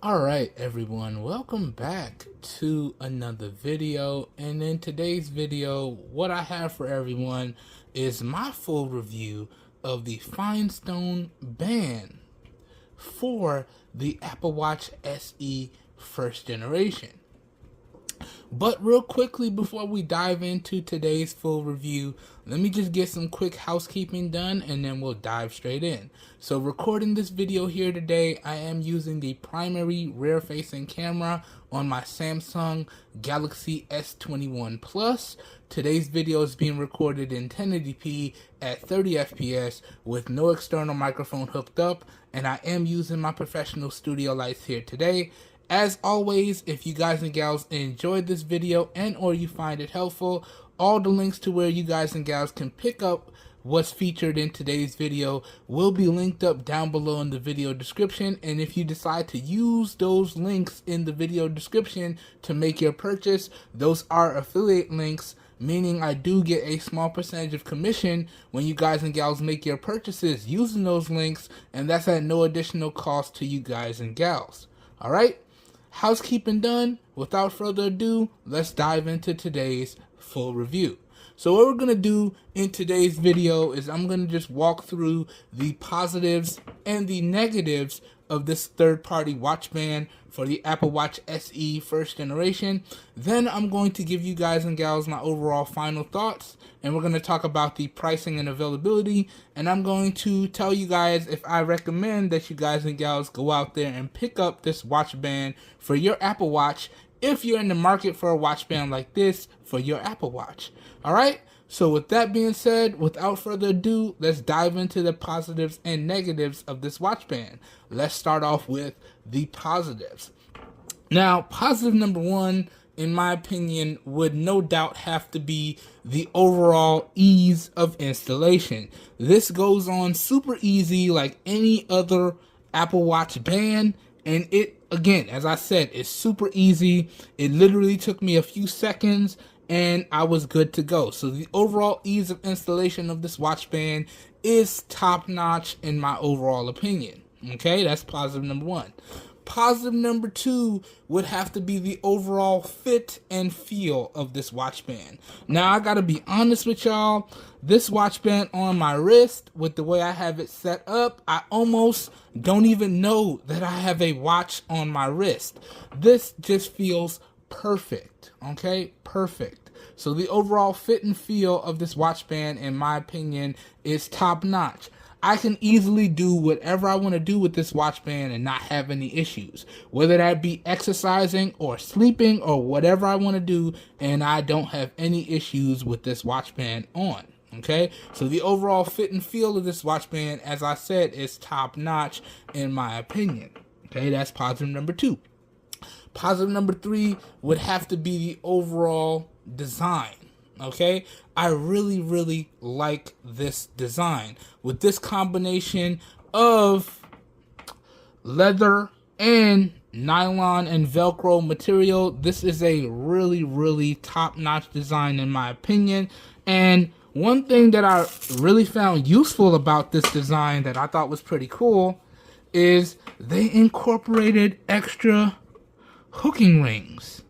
Alright everyone, welcome back to another video, and in today's video what I have for everyone is my full review of the FiNESTONE band for the Apple Watch SE first generation. But real quickly before we dive into today's full review, let me just get some quick housekeeping done and then we'll dive straight in. So recording this video here today, I am using the primary rear facing camera on my Samsung Galaxy S21 Plus. Today's video is being recorded in 1080p at 30 FPS with no external microphone hooked up, and I am using my professional studio lights here today. As always, if you guys and gals enjoyed this video and or you find it helpful, all the links to where you guys and gals can pick up what's featured in today's video will be linked up down below in the video description. And if you decide to use those links in the video description to make your purchase, those are affiliate links, meaning I do get a small percentage of commission when you guys and gals make your purchases using those links, and that's at no additional cost to you guys and gals. Alright? Housekeeping done. Without further ado, let's dive into today's full review. So what we're going to do in today's video is I'm going to just walk through the positives and the negatives of this third-party watch band for the Apple Watch SE first generation. Then I'm going to give you guys and gals my overall final thoughts, and we're going to talk about the pricing and availability, and I'm going to tell you guys if I recommend that you guys and gals go out there and pick up this watch band for your Apple Watch if you're in the market for a watch band like this for your Apple Watch. Alright, so with that being said, without further ado, let's dive into the positives and negatives of this watch band. Let's start off with the positives. Now, positive number one, in my opinion, would no doubt have to be the overall ease of installation. This goes on super easy like any other Apple Watch band, and it, again, as I said, is super easy. It literally took me a few seconds and I was good to go. So the overall ease of installation of this watch band is top notch in my overall opinion. Okay, that's positive number one. Positive number two would have to be the overall fit and feel of this watch band. Now, I gotta be honest with y'all, this watch band on my wrist, with the way I have it set up, I almost don't even know that I have a watch on my wrist. This just feels perfect, okay? Perfect. So the overall fit and feel of this watch band, in my opinion, is top notch. I can easily do whatever I want to do with this watch band and not have any issues, whether that be exercising or sleeping or whatever I want to do, and I don't have any issues with this watch band on. Okay, so the overall fit and feel of this watch band, as I said, is top notch in my opinion. Okay, that's positive number two. Positive number three would have to be the overall design. Okay, I really like this design with this combination of leather and nylon and velcro material. This is a really top-notch design in my opinion. And one thing that I really found useful about this design that I thought was pretty cool is they incorporated extra hooking rings,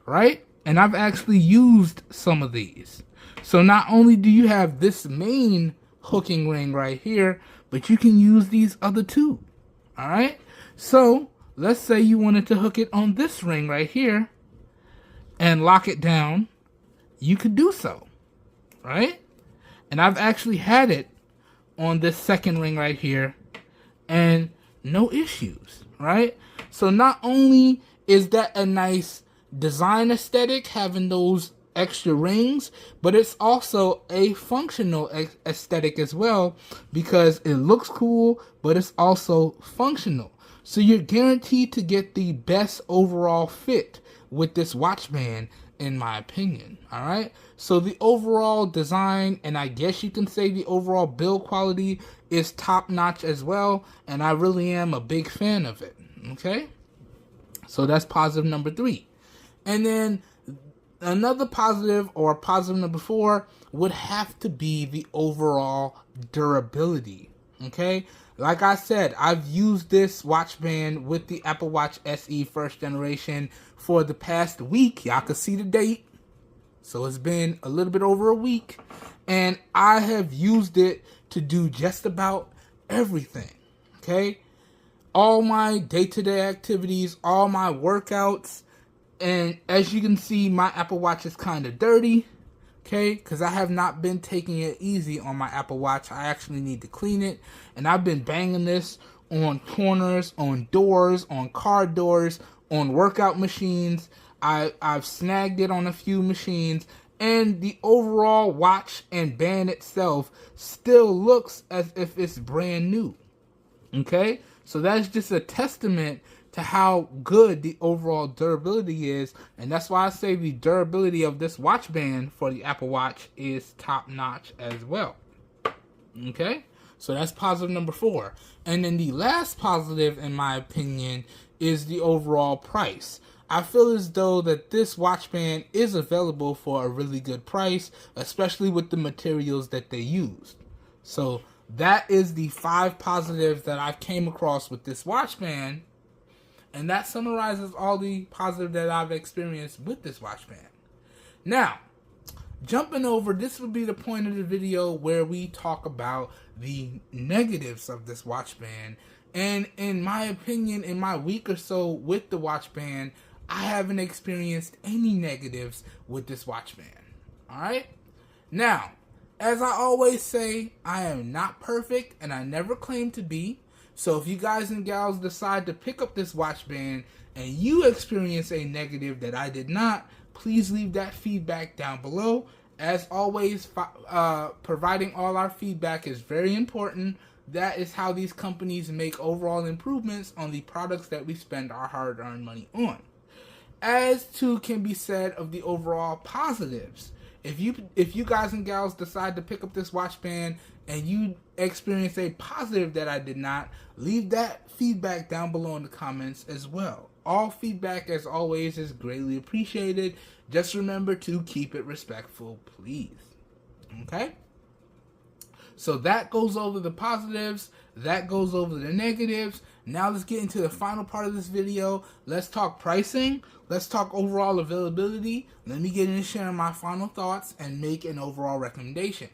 right? And I've actually used some of these. So not only do you have this main hooking ring right here, but you can use these other two. Alright? So let's say you wanted to hook it on this ring right here and lock it down. You could do so. Right? And I've actually had it on this second ring right here and no issues. Right? So not only is that a nice design aesthetic, having those extra rings, but it's also a functional aesthetic as well, because it looks cool, but it's also functional. So you're guaranteed to get the best overall fit with this watch band, in my opinion. All right, so the overall design, and I guess you can say the overall build quality, is top notch as well, and I really am a big fan of it. Okay, so that's positive number three. And then another positive, or positive number four, would have to be the overall durability. Okay, like I said, I've used this watch band with the Apple Watch SE first generation for the past week. Y'all can see the date. So it's been a little bit over a week, and I have used it to do just about everything. Okay, all my day-to-day activities, all my workouts, and as you can see, my Apple Watch is kind of dirty. Okay, because I have not been taking it easy on my Apple Watch. I actually need to clean it, and I've been banging this on corners, on doors, on car doors, on workout machines. I've snagged it on a few machines, and the overall watch and band itself still looks as if it's brand new. Okay, so that's just a testament to how good the overall durability is, and that's why I say the durability of this watch band for the Apple Watch is top notch as well. Okay, so that's positive number 4. And then the last positive, in my opinion, is the overall price. I feel as though that this watch band is available for a really good price, especially with the materials that they used. So that is the 5 positives that I've came across with this watch band, and that summarizes all the positive that I've experienced with this watch band. Now, jumping over, this would be the point of the video where we talk about the negatives of this watch band. And in my opinion, in my week or so with the watch band, I haven't experienced any negatives with this watch band. Alright? Now, as I always say, I am not perfect, and I never claim to be. So if you guys and gals decide to pick up this watch band and you experience a negative that I did not, please leave that feedback down below. As always, providing all our feedback is very important. That is how these companies make overall improvements on the products that we spend our hard-earned money on. As to can be said of the overall positives, if you guys and gals decide to pick up this watch band and you experience a positive that I did not, leave that feedback down below in the comments as well. All feedback, as always, is greatly appreciated. Just remember to keep it respectful, please. Okay? So that goes over the positives. That goes over the negatives. Now let's get into the final part of this video. Let's talk pricing. Let's talk overall availability. Let me get into sharing my final thoughts and make an overall recommendation.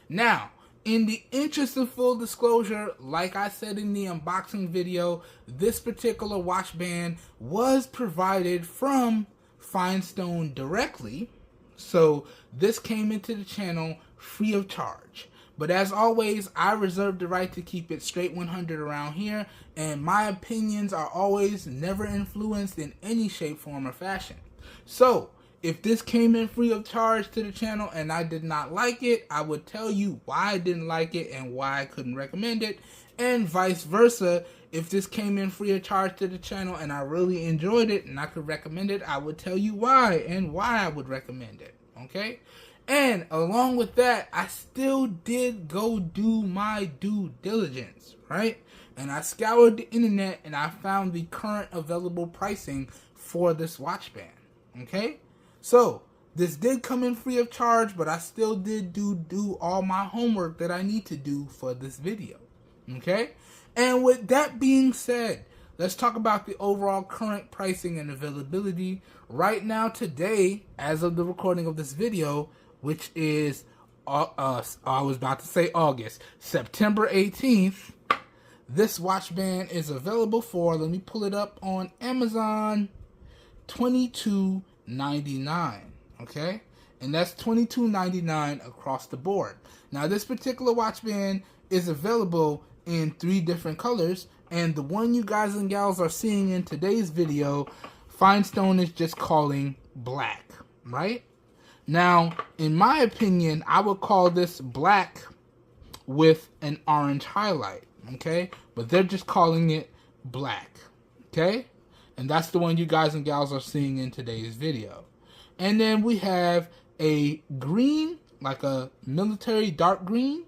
Now, in the interest of full disclosure, like I said in the unboxing video, this particular watch band was provided from FiNESTONE directly. So this came into the channel free of charge. But as always, I reserve the right to keep it straight 100 around here, and my opinions are always never influenced in any shape, form, or fashion. So, if this came in free of charge to the channel and I did not like it, I would tell you why I didn't like it and why I couldn't recommend it, and vice versa. If this came in free of charge to the channel and I really enjoyed it and I could recommend it, I would tell you why and why I would recommend it, okay? And along with that, I still did go do my due diligence, right? And I scoured the internet and I found the current available pricing for this watch band, okay? So, this did come in free of charge, but I still did do all my homework that I need to do for this video, okay? And with that being said, let's talk about the overall current pricing and availability. Right now, today, as of the recording of this video, which is, I was about to say August, September 18th, this watch band is available for, let me pull it up on Amazon, $22.99, okay? And that's $22.99 across the board. Now, this particular watch band is available in 3 different colors, and the one you guys and gals are seeing in today's video, FiNESTONE is just calling black, right? Now, in my opinion, I would call this black with an orange highlight, okay? But they're just calling it black, okay? And that's the one you guys and gals are seeing in today's video. And then we have a green, like a military dark green,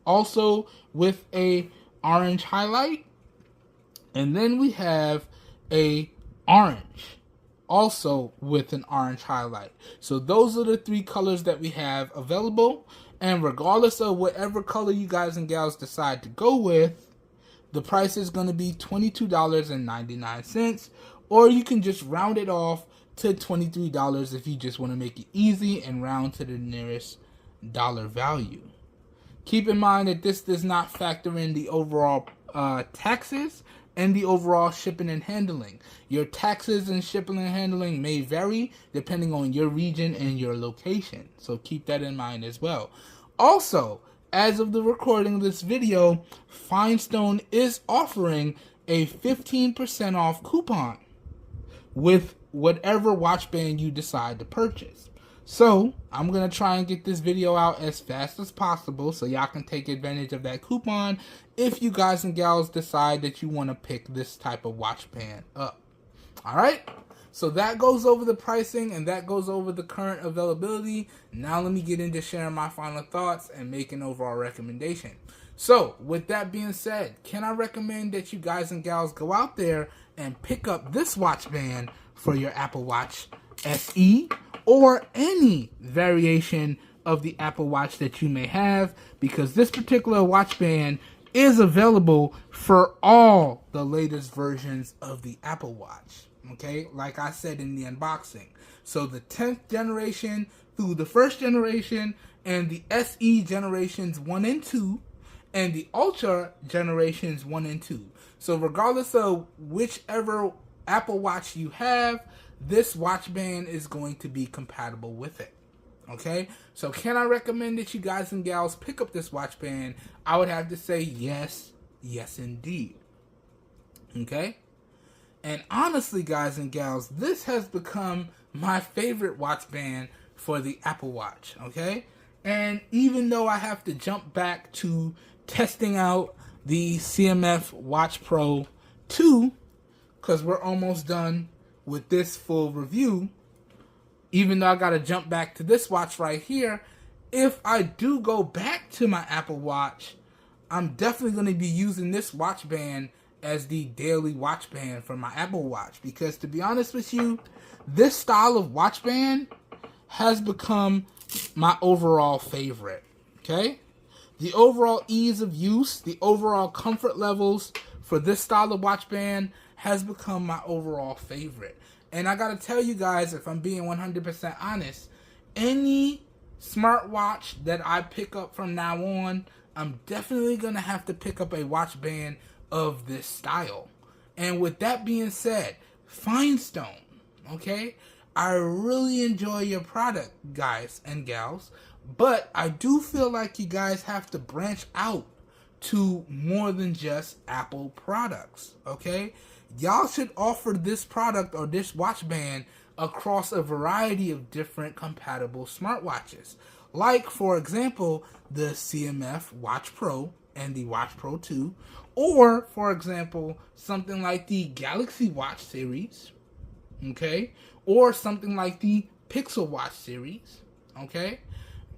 also with a orange highlight. And then we have a orange, also with an orange highlight. So those are the 3 colors that we have available. And regardless of whatever color you guys and gals decide to go with, the price is going to be $22.99, or you can just round it off to $23 if you just want to make it easy and round to the nearest dollar value. Keep in mind that this does not factor in the overall taxes and the overall shipping and handling. Your taxes and shipping and handling may vary depending on your region and your location, so keep that in mind as well. Also, as of the recording of this video, FiNESTONE is offering a 15% off coupon with whatever watch band you decide to purchase. So, I'm going to try and get this video out as fast as possible so y'all can take advantage of that coupon if you guys and gals decide that you want to pick this type of watch band up. Alright? So that goes over the pricing and that goes over the current availability. Now let me get into sharing my final thoughts and make an overall recommendation. So, with that being said, can I recommend that you guys and gals go out there and pick up this watch band for your Apple Watch SE or any variation of the Apple Watch that you may have, because this particular watch band is available for all the latest versions of the Apple Watch. Okay, like I said in the unboxing. So the 10th generation through the 1st generation, and the SE generations 1 and 2, and the Ultra generations 1 and 2. So regardless of whichever Apple Watch you have, this watch band is going to be compatible with it. Okay, so can I recommend that you guys and gals pick up this watch band? I would have to say yes, yes indeed. Okay, and honestly, guys and gals, this has become my favorite watch band for the Apple Watch. Okay, and even though I have to jump back to testing out the CMF Watch Pro 2, because we're almost done with this full review, even though I got to jump back to this watch right here, if I do go back to my Apple Watch, I'm definitely going to be using this watch band as the daily watch band for my Apple Watch. Because to be honest with you, this style of watch band has become my overall favorite. Okay? The overall ease of use, the overall comfort levels for this style of watch band has become my overall favorite. And I gotta tell you guys, if I'm being 100% honest, any smartwatch that I pick up from now on, I'm definitely gonna have to pick up a watch band of this style. And with that being said, FiNESTONE, okay? I really enjoy your product, guys and gals, but I do feel like you guys have to branch out to more than just Apple products, okay? Y'all should offer this product or this watch band across a variety of different compatible smartwatches. Like, for example, the CMF Watch Pro and the Watch Pro 2. Or, for example, something like the Galaxy Watch series. Okay? Or something like the Pixel Watch series. Okay?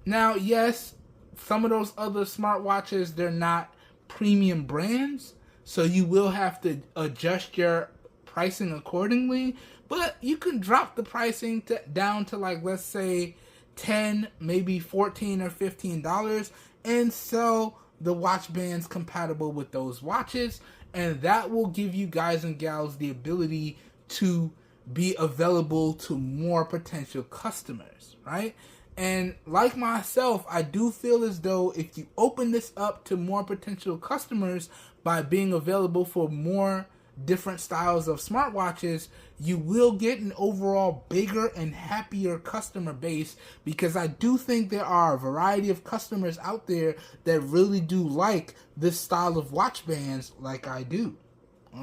Now, yes, some of those other smartwatches, they're not premium brands, so you will have to adjust your pricing accordingly, but you can drop the pricing down to, like, let's say $10, maybe $14 or $15, and sell the watch bands compatible with those watches, and that will give you guys and gals the ability to be available to more potential customers, right? And like myself, I do feel as though if you open this up to more potential customers by being available for more different styles of smartwatches, you will get an overall bigger and happier customer base, because I do think there are a variety of customers out there that really do like this style of watch bands like I do.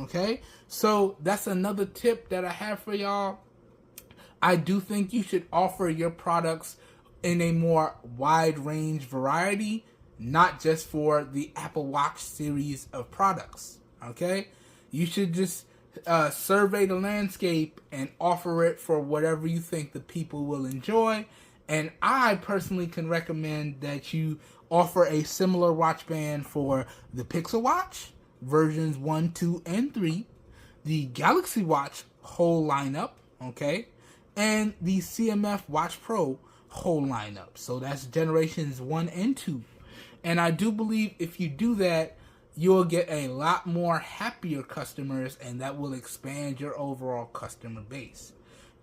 Okay? So that's another tip that I have for y'all. I do think you should offer your products in a more wide range variety, not just for the Apple Watch series of products. Okay? You should just survey the landscape and offer it for whatever you think the people will enjoy. And I personally can recommend that you offer a similar watch band for the Pixel Watch versions 1, 2, and 3, the Galaxy Watch whole lineup, okay, and the CMF Watch Pro whole lineup. So that's generations 1 and 2. And I do believe if you do that, you'll get a lot more happier customers, and that will expand your overall customer base.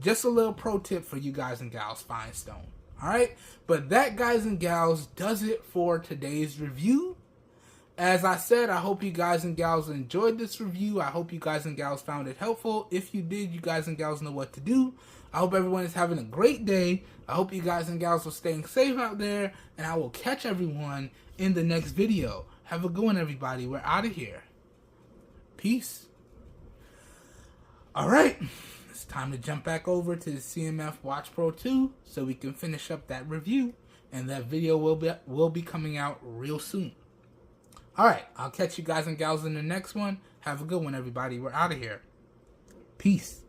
Just a little pro tip for you guys and gals, FiNESTONE. Alright? But that, guys and gals, does it for today's review. As I said, I hope you guys and gals enjoyed this review. I hope you guys and gals found it helpful. If you did, you guys and gals know what to do. I hope everyone is having a great day. I hope you guys and gals are staying safe out there. And I will catch everyone in the next video. Have a good one, everybody. We're out of here. Peace. Alright. It's time to jump back over to the CMF Watch Pro 2 so we can finish up that review. And that video will be coming out real soon. Alright, I'll catch you guys and gals in the next one. Have a good one, everybody. We're out of here. Peace.